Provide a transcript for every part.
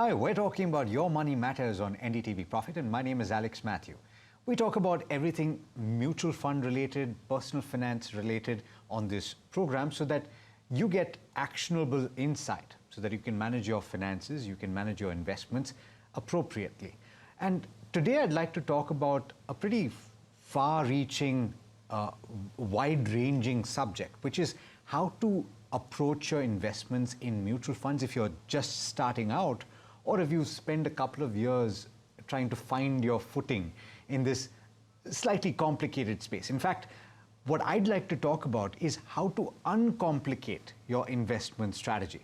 Hi, we're talking about Your Money Matters on NDTV Profit, and my name is Alex Matthew. We talk about everything mutual fund related, personal finance related on this program so that you get actionable insight so that you can manage your finances, you can manage your investments appropriately. And today I'd like to talk about a pretty far-reaching, wide-ranging subject, which is how to approach your investments in mutual funds if you're just starting out, or if you spend a couple of years trying to find your footing in this slightly complicated space. In fact, what I'd like to talk about is how to uncomplicate your investment strategy.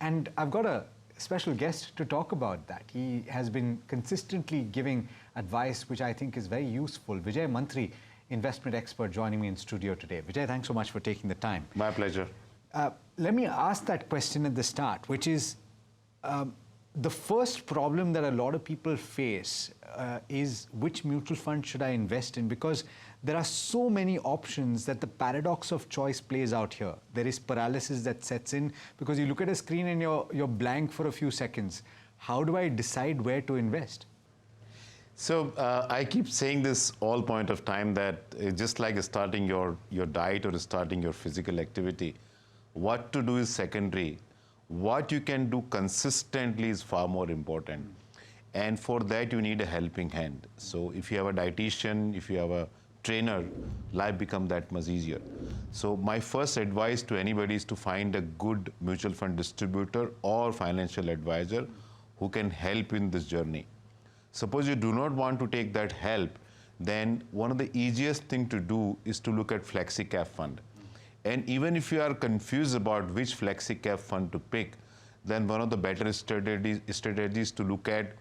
And I've got a special guest to talk about that. He has been consistently giving advice which I think is very useful. Vijay Mantri, investment expert, joining me in studio today. Vijay, thanks so much for taking the time. My pleasure. Let me ask that question at the start, which is the first problem that a lot of people face is which mutual fund should I invest in? Because there are so many options that the paradox of choice plays out here. There is paralysis that sets in because you look at a screen and you're blank for a few seconds. How do I decide where to invest? So I keep saying this all point of time that just like starting your diet or starting your physical activity, what to do is secondary. What you can do consistently is far more important. And for that, you need a helping hand. So if you have a dietitian, if you have a trainer, life becomes that much easier. So my first advice to anybody is to find a good mutual fund distributor or financial advisor who can help in this journey. Suppose you do not want to take that help, then one of the easiest thing to do is to look at flexi cap fund. And even if you are confused about which flexi cap fund to pick, then one of the better strategies to look at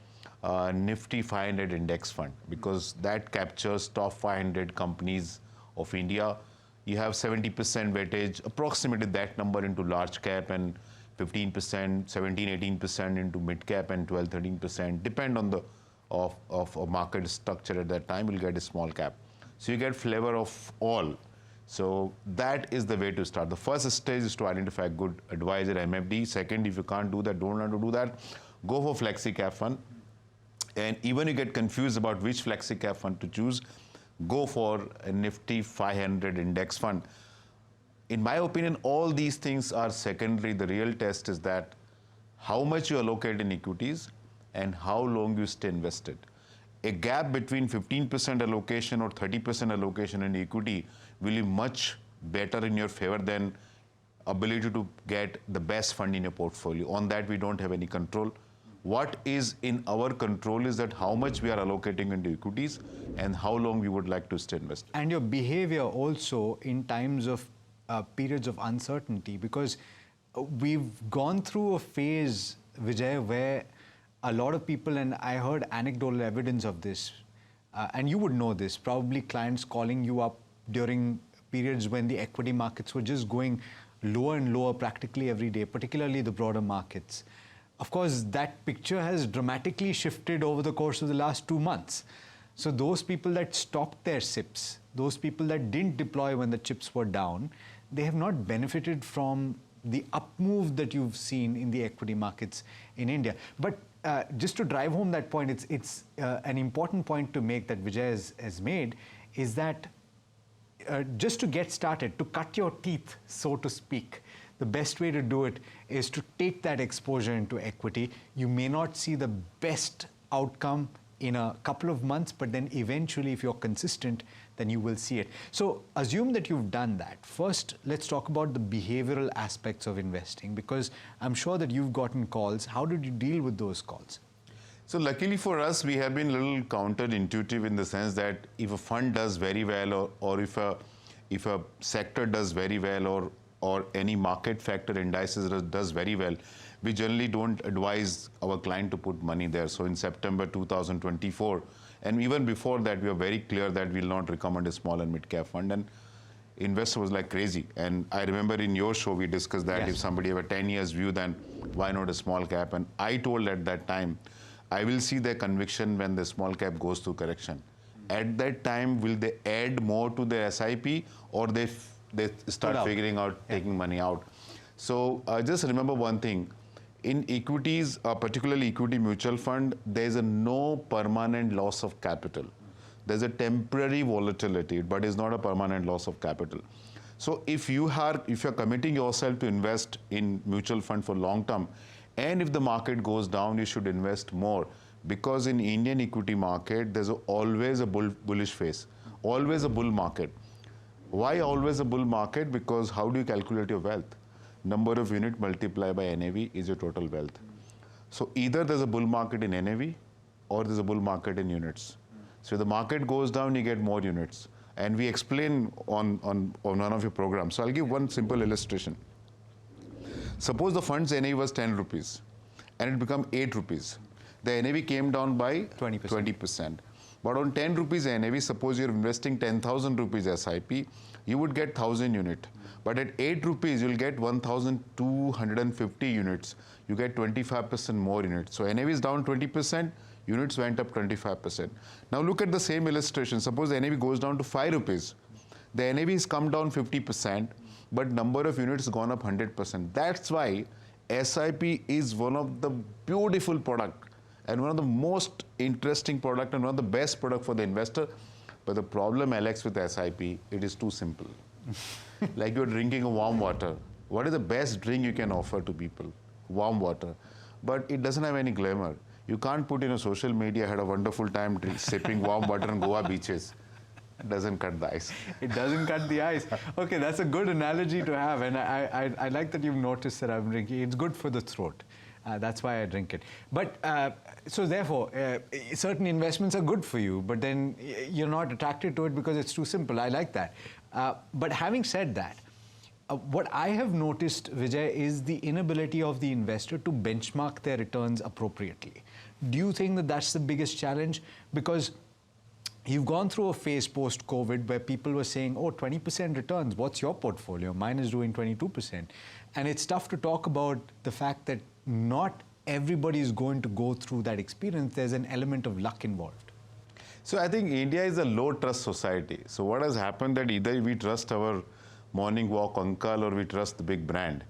Nifty 500 index fund, because that captures top 500 companies of India. You have 70% weightage, approximately that number into large cap, and 15%, 17, 18% into mid cap, and 12, 13%, depend on the of a market structure at that time, you'll get a small cap. So you get flavor of all. So that is the way to start. The first stage is to identify a good advisor, MFD. Second, if you can't do that, don't want to do that, go for flexi cap fund. And even you get confused about which flexi cap fund to choose, go for a Nifty 500 index fund. In my opinion, all these things are secondary. The real test is that how much you allocate in equities and how long you stay invested. A gap between 15% allocation or 30% allocation in equity will be much better in your favor than ability to get the best fund in your portfolio. On that, we don't have any control. What is in our control is that how much we are allocating into equities and how long we would like to stay invested. And your behavior also in times of periods of uncertainty, because we've gone through a phase, Vijay, where a lot of people, and I heard anecdotal evidence of this, and you would know this, probably clients calling you up during periods when the equity markets were just going lower and lower practically every day, particularly the broader markets. Of course, that picture has dramatically shifted over the course of the last 2 months. So those people that stopped their SIPs, those people that didn't deploy when the chips were down, they have not benefited from the up move that you've seen in the equity markets in India. But just to drive home that point, it's an important point to make that Vijay has made, is that just to get started, to cut your teeth, so to speak, the best way to do it is to take that exposure into equity. You may not see the best outcome in a couple of months, but then eventually, if you're consistent, then you will see it. So assume that you've done that. First, let's talk about the behavioral aspects of investing, because I'm sure that you've gotten calls. How did you deal with those calls? So luckily for us, we have been a little counterintuitive in the sense that if a fund does very well, or if a sector does very well, or any market factor indices does very well, we generally don't advise our client to put money there. So in September 2024, and even before that, we were very clear that we'll not recommend a small and mid cap fund. And investor was like crazy. And I remember in your show, we discussed that if somebody have a 10 years view, then why not a small cap? And I told at that time, I will see their conviction when the small cap goes through correction. At that time, will they add more to their SIP, or they start figuring out taking money out? So just remember one thing. in equities, particularly equity mutual fund, there's a no permanent loss of capital. There's a temporary volatility, but it's not a permanent loss of capital. So if you're committing yourself to invest in mutual fund for long term, and if the market goes down, you should invest more, because in Indian equity market, there's always a bullish phase, always a bull market. Why always a bull market? Because how do you calculate your wealth? Number of unit multiplied by NAV is your total wealth. So either there's a bull market in NAV or there's a bull market in units. So if the market goes down, you get more units. And we explain on one of your programs. So I'll give one simple illustration. Suppose the fund's NAV was 10 rupees and it became 8 rupees. The NAV came down by 20%. But on 10 rupees NAV, suppose you're investing 10,000 rupees SIP, you would get 1,000 unit. But at 8 rupees, you'll get 1,250 units. You get 25% more units. So NAV is down 20%, units went up 25%. Now look at the same illustration. Suppose the NAV goes down to 5 rupees. The NAV has come down 50%, but number of units has gone up 100%. That's why SIP is one of the beautiful product and one of the most interesting product and one of the best product for the investor. But the problem, Alex, with SIP, it is too simple. Like you're drinking a warm water. What is the best drink you can offer to people? Warm water. But it doesn't have any glamour. You can't put in a social media, I had a wonderful time sipping warm water on Goa beaches. It doesn't cut the ice. It doesn't cut the ice. Okay, that's a good analogy to have. And I like that you've noticed that I'm drinking. It's good for the throat. That's why I drink it. But so therefore, certain investments are good for you, but then you're not attracted to it because it's too simple. I like that. But having said that, what I have noticed, Vijay, is the inability of the investor to benchmark their returns appropriately. Do you think that that's the biggest challenge? Because you've gone through a phase post-COVID where people were saying, oh, 20% returns, what's your portfolio? Mine is doing 22%. And it's tough to talk about the fact that not everybody is going to go through that experience. There's an element of luck involved. So I think India is a low trust society. So what has happened that either we trust our morning walk uncle or we trust the big brand.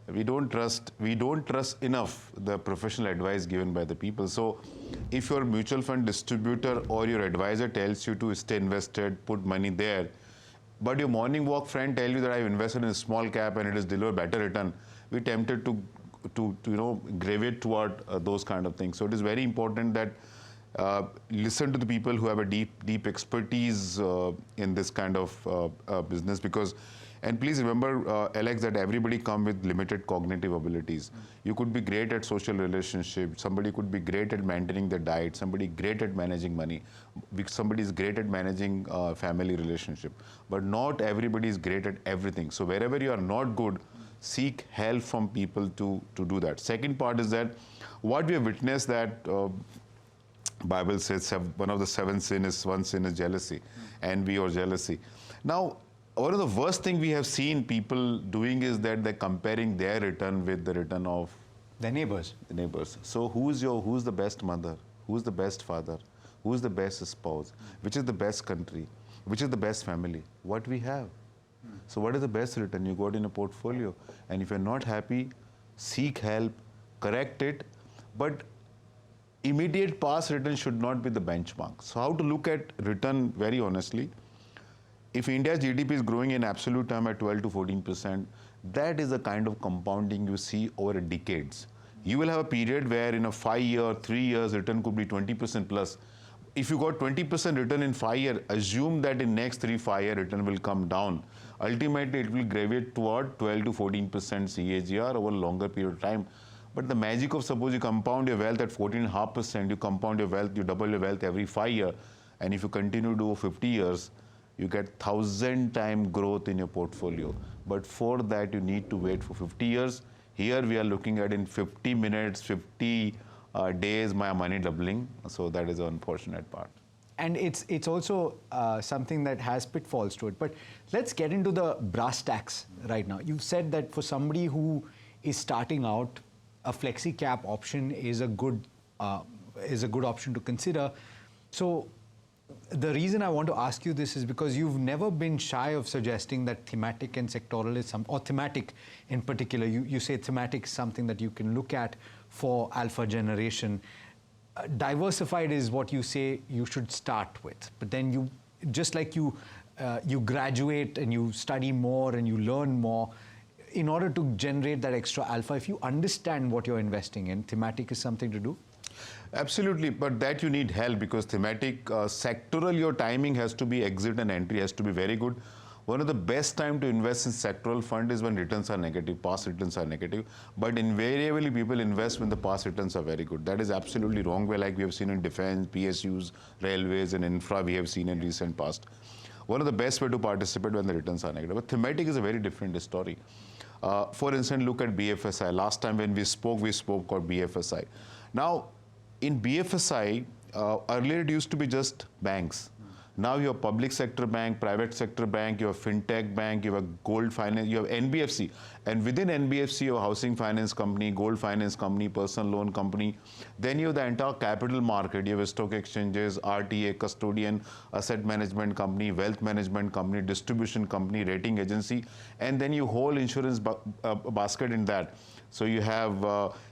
We don't trust enough the professional advice given by the people. So if your mutual fund distributor or your advisor tells you to stay invested, put money there, but your morning walk friend tell you that I've invested in a small cap and it has delivered better return, we're tempted to gravitate toward those kind of things. So it is very important that listen to the people who have a deep expertise in this kind of business, because, and please remember, Alex, that everybody comes with limited cognitive abilities. You could be great at social relationships, somebody could be great at maintaining their diet, somebody great at managing money, somebody is great at managing family relationship, but not everybody is great at everything. So wherever you are not good, seek help from people to do that. Second part is that what we have witnessed that Bible says one of the 7 sins is, one sin is jealousy, envy or jealousy. Now, one of the worst thing we have seen people doing is that they're comparing their return with the return of their neighbors. The neighbors. So who's the best mother? Who's the best father? Who's the best spouse? Which is the best country? Which is the best family? What we have. So what is the best return you got in a portfolio? And if you're not happy, seek help, correct it. But immediate past return should not be the benchmark. So how to look at return very honestly? If India's GDP is growing in absolute term at 12 to 14%, that is the kind of compounding you see over decades. You will have a period where in a 5 year, 3 years, return could be 20% plus. If you got 20% return in 5 years, assume that in next 3-5 year return will come down. Ultimately, it will gravitate toward 12 to 14% CAGR over a longer period of time. But the magic of suppose you compound your wealth at 14.5%, you compound your wealth, you double your wealth every 5 years, and if you continue to do 50 years, you get 1,000 time growth in your portfolio. But for that, you need to wait for 50 years. Here we are looking at in 50 minutes, 50 days, my money doubling. So that is the unfortunate part. And it's also something that has pitfalls to it. But let's get into the brass tacks right now. You've said that for somebody who is starting out, a flexi cap option is a good option to consider. So the reason I want to ask you this is because you've never been shy of suggesting that thematic and sectoral is or thematic in particular, you say thematic is something that you can look at for alpha generation. Diversified is what you say you should start with, but then you, just like you graduate and you study more and you learn more, in order to generate that extra alpha, if you understand what you're investing in, thematic is something to do? Absolutely, but that you need help, because thematic, sectoral, your timing has to be, exit and entry has to be very good. One of the best time to invest in sectoral fund is when returns are negative, past returns are negative. But invariably, people invest when the past returns are very good. That is absolutely wrong, where like we have seen in defense, PSUs, railways, and infra, we have seen in recent past. One of the best way to participate when the returns are negative. But thematic is a very different story. For instance, look at BFSI. Last time when we spoke about BFSI. Now, in BFSI, earlier it used to be just banks. Now you have public sector bank, private sector bank, you have fintech bank, you have gold finance, you have NBFC. And within NBFC, you have housing finance company, gold finance company, personal loan company. Then you have the entire capital market. You have stock exchanges, RTA, custodian, asset management company, wealth management company, distribution company, rating agency. And then you whole insurance basket in that. So you have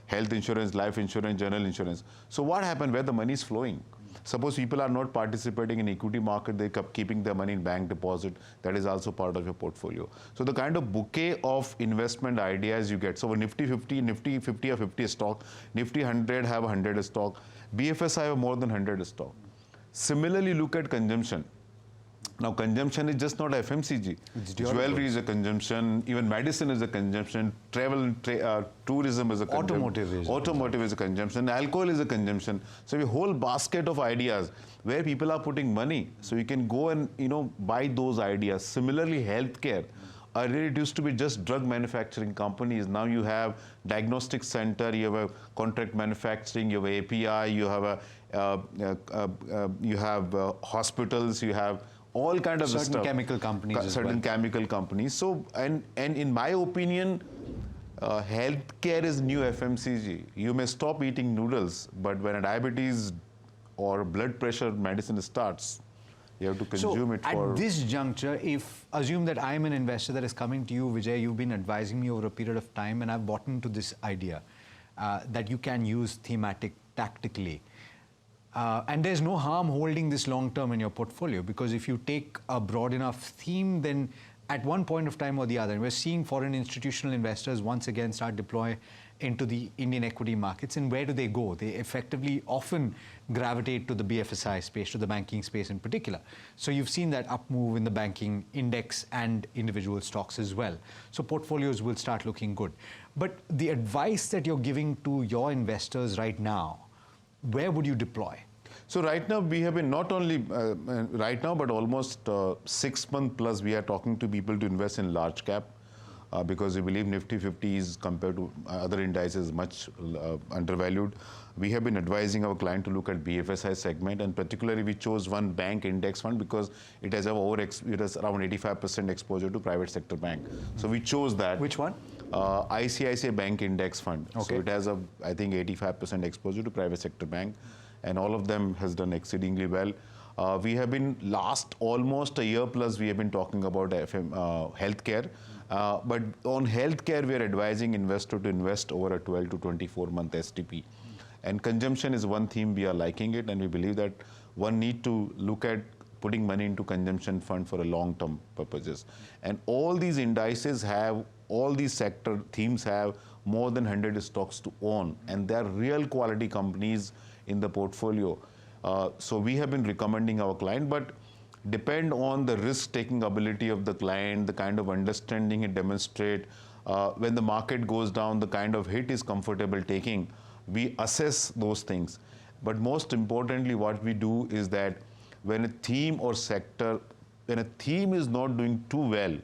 health insurance, life insurance, general insurance. So what happened where the money is flowing? Suppose people are not participating in equity market, they keep keeping their money in bank deposit. That is also part of your portfolio. So the kind of bouquet of investment ideas you get. So Nifty 50, Nifty 50 or 50 stock, Nifty 100 have 100 stock, BFSI have more than 100 stock. Similarly, look at consumption. Now, consumption is just not FMCG. Jewelry is a consumption, even medicine is a consumption, travel, tourism is a consumption. Automotive is a consumption, alcohol is a consumption. So a whole basket of ideas where people are putting money. So you can go and, buy those ideas. Similarly, healthcare. Earlier it used to be just drug manufacturing companies. Now you have diagnostic center, you have a contract manufacturing, you have API, you have hospitals, you have all kind of certain stuff. Chemical companies certain chemical companies. So, and in my opinion, healthcare is new FMCG. You may stop eating noodles, but when a diabetes or blood pressure medicine starts, you have to consume it for... At this juncture, if assume that I'm an investor that is coming to you, Vijay, you've been advising me over a period of time, and I've bought into this idea that you can use thematic tactically. And there's no harm holding this long term in your portfolio, because if you take a broad enough theme, then at one point of time or the other, and we're seeing foreign institutional investors once again start deploy into the Indian equity markets. And where do they go? They effectively often gravitate to the BFSI space, to the banking space in particular. So you've seen that up move in the banking index and individual stocks as well. So portfolios will start looking good. But the advice that you're giving to your investors right now, where would you deploy? So right now we have been not only right now, but almost 6 months plus we are talking to people to invest in large cap because we believe Nifty 50 is compared to other indices much undervalued. We have been advising our client to look at BFSI segment, and particularly we chose one bank index fund because it has around 85% exposure to private sector bank. So we chose that. Which one? ICICI Bank Index Fund. Okay. So it has I think 85% exposure to private sector bank, and all of them has done exceedingly well. We have been last almost a year plus we have been talking about healthcare, but on healthcare we are advising investor to invest over a 12 to 24 month STP. And consumption is one theme we are liking it, and we believe that one need to look at putting money into consumption fund for a long-term purposes. And all these indices have, all these sector themes have more than 100 stocks to own, and they are real quality companies in the portfolio. So we have been recommending our client, but depend on the risk-taking ability of the client, the kind of understanding it demonstrate. When the market goes down, the kind of hit is comfortable taking. We assess those things. But most importantly, what we do is that when a theme or sector, when a theme is not doing too well,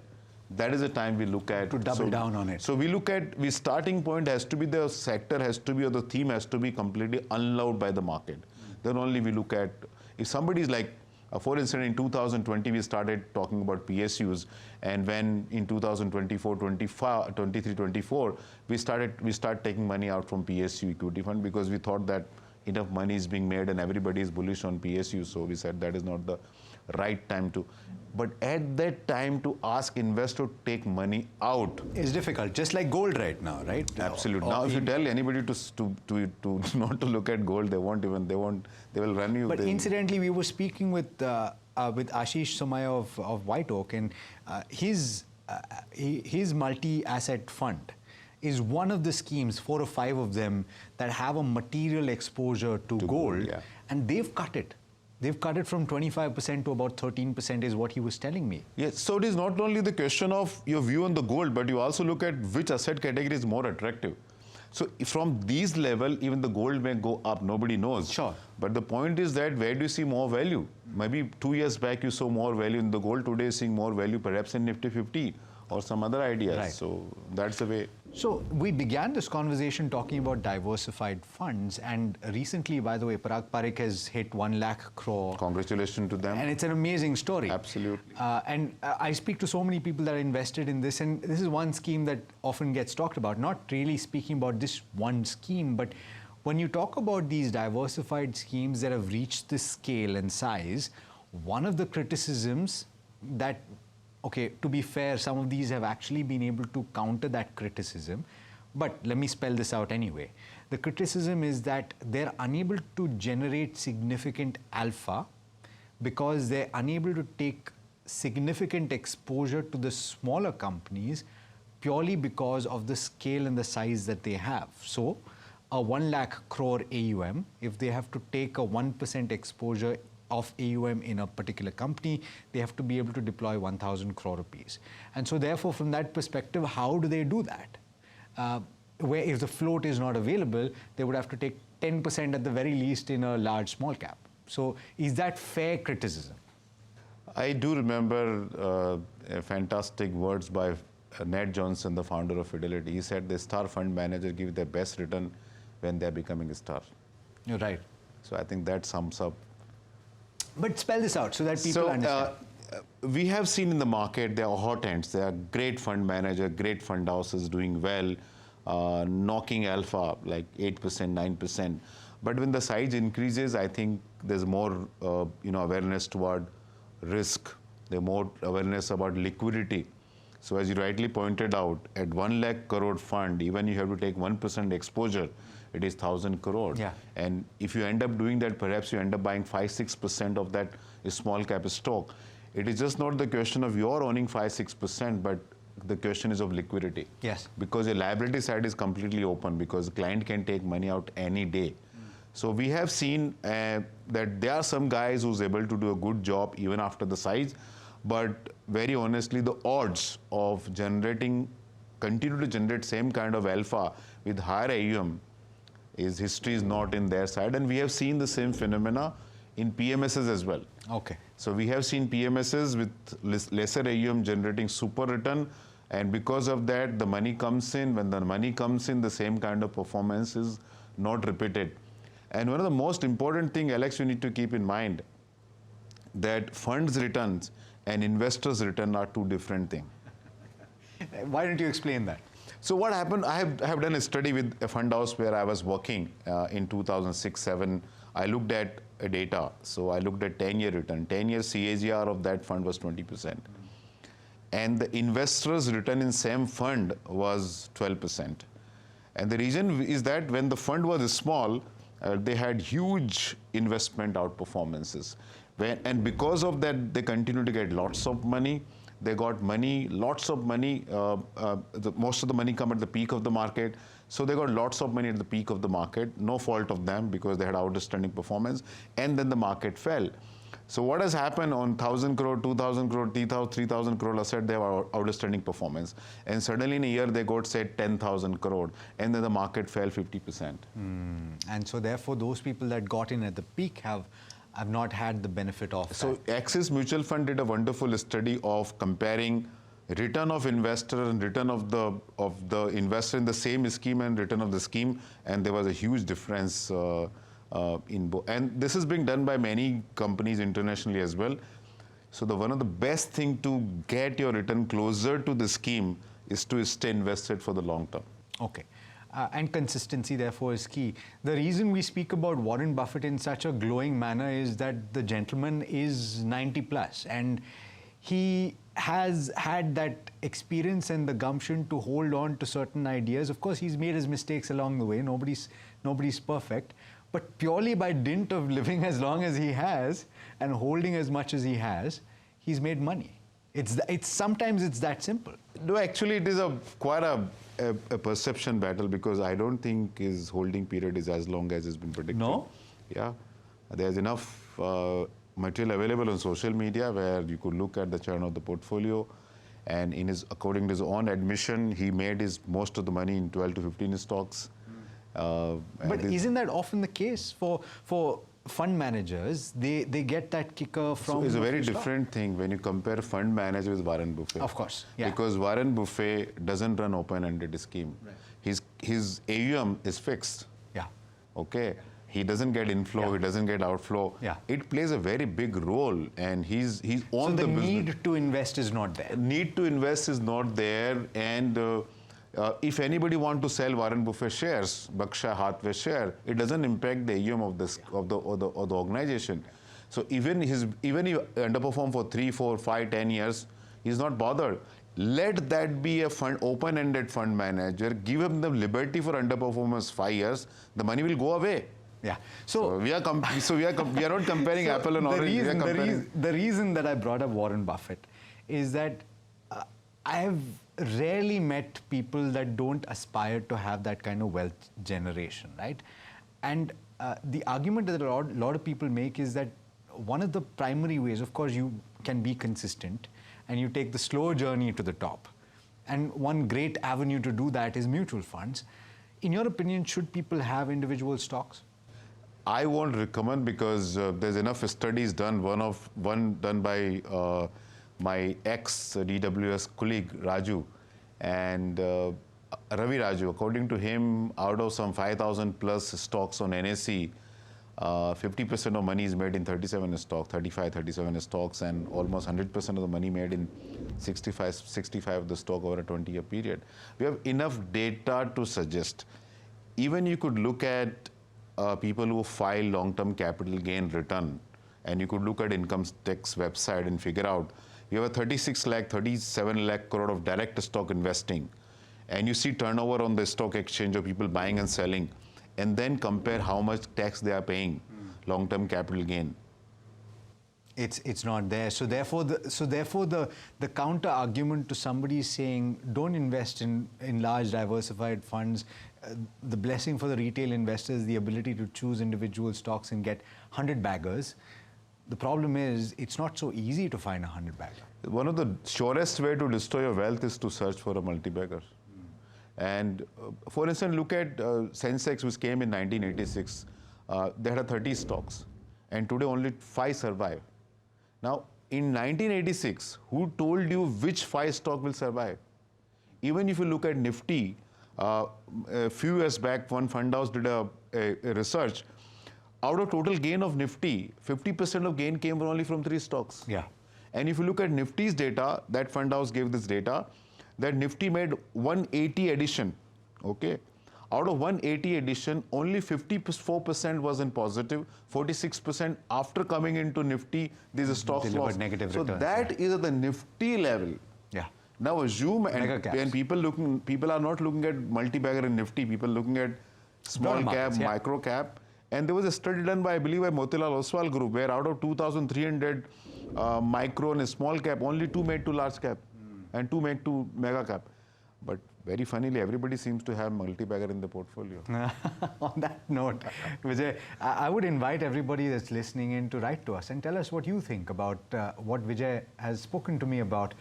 that is the time we look at... To double down on it. So we look at, the starting point has to be, the sector has to be, or the theme has to be completely unloved by the market. Then only we look at, if somebody is like, for instance, in 2020, we started talking about PSUs, and when in 2024, 25, 23, 24, we start taking money out from PSU equity fund because we thought that enough money is being made and everybody is bullish on PSU. So we said that is not the right time to. But at that time to ask investor to take money out is difficult, just like gold right now, right? Absolutely. Now, if you tell anybody to not to look at gold, they will run you. But incidentally, we were speaking with Ashish Somaya of White Oak, and his multi-asset fund is one of the schemes, 4 or 5 of them, that have a material exposure to gold, yeah. And they've cut it. They've cut it from 25% to about 13% is what he was telling me. Yes, so it is not only the question of your view on the gold, but you also look at which asset category is more attractive. So from these level, even the gold may go up, nobody knows. Sure. But the point is that where do you see more value? Maybe 2 years back you saw more value in the gold, today you're seeing more value perhaps in Nifty 50 or some other ideas. Right. So that's the way. So we began this conversation talking about diversified funds, and recently, by the way, Parag Parikh has hit 1 lakh crore. Congratulations to them. And it's an amazing story. Absolutely. And I speak to so many people that are invested in this, and this is one scheme that often gets talked about, not really speaking about this one scheme, but when you talk about these diversified schemes that have reached this scale and size, one of the criticisms that, okay, to be fair, some of these have actually been able to counter that criticism, but let me spell this out anyway. The criticism is that they're unable to generate significant alpha because they're unable to take significant exposure to the smaller companies purely because of the scale and the size that they have. So, a 1 lakh crore AUM, if they have to take a 1% exposure of AUM in a particular company, they have to be able to deploy 1,000 crore rupees. And so therefore, from that perspective, how do they do that? Where if the float is not available, they would have to take 10% at the very least in a large small cap. So is that fair criticism? I do remember fantastic words by Ned Johnson, the founder of Fidelity. He said the star fund manager give their best return when they're becoming a star. You're right. So I think that sums up. But spell this out so that people understand. We have seen in the market, there are hot ends. There are great fund manager, great fund houses doing well, knocking alpha like 8%, 9%. But when the size increases, I think there's more awareness toward risk. There's more awareness about liquidity. So as you rightly pointed out, at 1 lakh crore fund, even you have to take 1% exposure, it is 1,000 crore. Yeah. And if you end up doing that, perhaps you end up buying 5-6% of that small cap stock. It is just not the question of your owning 5-6%, but the question is of liquidity. Yes. Because your liability side is completely open because the client can take money out any day. So we have seen that there are some guys who's able to do a good job even after the size, but very honestly, the odds of continue to generate same kind of alpha with higher AUM history is not in their side, and we have seen the same phenomena in PMSs as well. Okay. So we have seen PMSs with lesser AUM generating super return, and because of that, the money comes in. When the money comes in, the same kind of performance is not repeated. And one of the most important thing, Alex, you need to keep in mind that funds returns and investors return are two different things. Why don't you explain that? So what happened, I have done a study with a fund house where I was working in 2006-07. I looked at data. So I looked at 10-year return. 10-year CAGR of that fund was 20%. And the investors' return in same fund was 12%. And the reason is that when the fund was small, they had huge investment outperformances. And because of that, they continued to get lots of money. They got money, lots of money. Most of the money come at the peak of the market. So they got lots of money at the peak of the market. No fault of them because they had outstanding performance. And then the market fell. So what has happened on 1,000 crore, 2,000 crore, 3,000 crore asset, they have outstanding performance. And suddenly in a year, they got, say, 10,000 crore. And then the market fell 50%. And so therefore, those people that got in at the peak have not had the benefit of So that. Axis Mutual Fund did a wonderful study of comparing return of investor and return of the investor in the same scheme and return of the scheme, and there was a huge difference in both. And this is being done by many companies internationally as well. So one of the best thing to get your return closer to the scheme is to stay invested for the long term. Okay. And consistency, therefore, is key. The reason we speak about Warren Buffett in such a glowing manner is that the gentleman is 90 plus, and he has had that experience and the gumption to hold on to certain ideas. Of course, he's made his mistakes along the way. Nobody's perfect. But purely by dint of living as long as he has and holding as much as he has, he's made money. Sometimes it's that simple. No, actually, it is quite a perception battle, because I don't think his holding period is as long as has been predicted. No? Yeah. There's enough material available on social media where you could look at the churn of the portfolio, and according to his own admission, he made most of the money in 12 to 15 stocks. But isn't that often the case for fund managers? They get that kicker from... So it's a very different thing when you compare fund manager with Warren Buffett. Of course, yeah. Because Warren Buffett doesn't run open-ended scheme. Right. His AUM is fixed. Yeah. Okay. He doesn't get inflow, Yeah. he doesn't get outflow. Yeah. It plays a very big role, and he's on so the business. need to invest is not there. Need to invest is not there, and if anybody want to sell Warren Buffett shares, Berkshire Hathaway share, it doesn't impact the AUM of the organization. So even he underperform for 3, 4, 5, 10 years, he's not bothered. Let that be a open-ended fund manager. Give him the liberty for underperformance 5 years. The money will go away. Yeah. So we are not comparing apple and orange. The reason that I brought up Warren Buffett is that I have rarely met people that don't aspire to have that kind of wealth generation, right? And the argument that a lot of people make is that one of the primary ways, of course, you can be consistent and you take the slow journey to the top. And one great avenue to do that is mutual funds. In your opinion, should people have individual stocks? I won't recommend, because there's enough studies done. One done by my ex-DWS colleague, Raju, and Ravi Raju. According to him, out of some 5,000 plus stocks on NSE, 50% of money is made in 37 stocks, 37 stocks, and almost 100% of the money made in 65 of the stock over a 20-year period. We have enough data to suggest. Even you could look at people who file long-term capital gain return, and you could look at income tax website and figure out you have a 36 lakh, 37 lakh crore of direct stock investing, and you see turnover on the stock exchange of people buying and selling, and then compare how much tax they are paying, long-term capital gain. It's not there. So therefore the counter argument to somebody saying don't invest in large diversified funds, the blessing for the retail investors, the ability to choose individual stocks and get 100 baggers. The problem is it's not so easy to find a 100 bagger. One of the surest way to destroy your wealth is to search for a multi-bagger. And for instance, look at Sensex, which came in 1986. They had 30 stocks, and today only 5 survive. Now, in 1986, who told you which 5 stock will survive? Even if you look at Nifty, a few years back, one fund house did a research. Out of total gain of Nifty, 50% of gain came only from 3 stocks. Yeah. And if you look at Nifty's data, that fund house gave this data, that Nifty made 180 addition, okay? Out of 180 addition, only 54% was in positive, 46% after coming into Nifty, these stocks lost. Negative so returns, that is at the Nifty level. Yeah. Now assume, and people are not looking at multi-bagger in Nifty, people looking at small cap, micro cap. And there was a study done by, I believe, by Motilal Oswal Group, where out of 2,300 micro and small cap, only 2 made to large cap and 2 made to mega cap. But very funnily, everybody seems to have multi-bagger in the portfolio. On that note, Vijay, I would invite everybody that's listening in to write to us and tell us what you think about what Vijay has spoken to me about.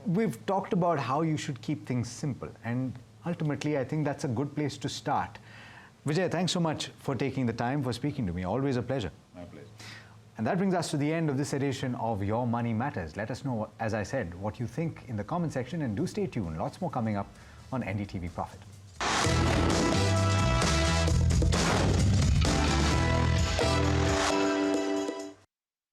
We've talked about how you should keep things simple, and ultimately, I think that's a good place to start. Vijay, thanks so much for taking the time, for speaking to me. Always a pleasure. My pleasure. And that brings us to the end of this edition of Your Money Matters. Let us know, as I said, what you think in the comment section, and do stay tuned. Lots more coming up on NDTV Profit.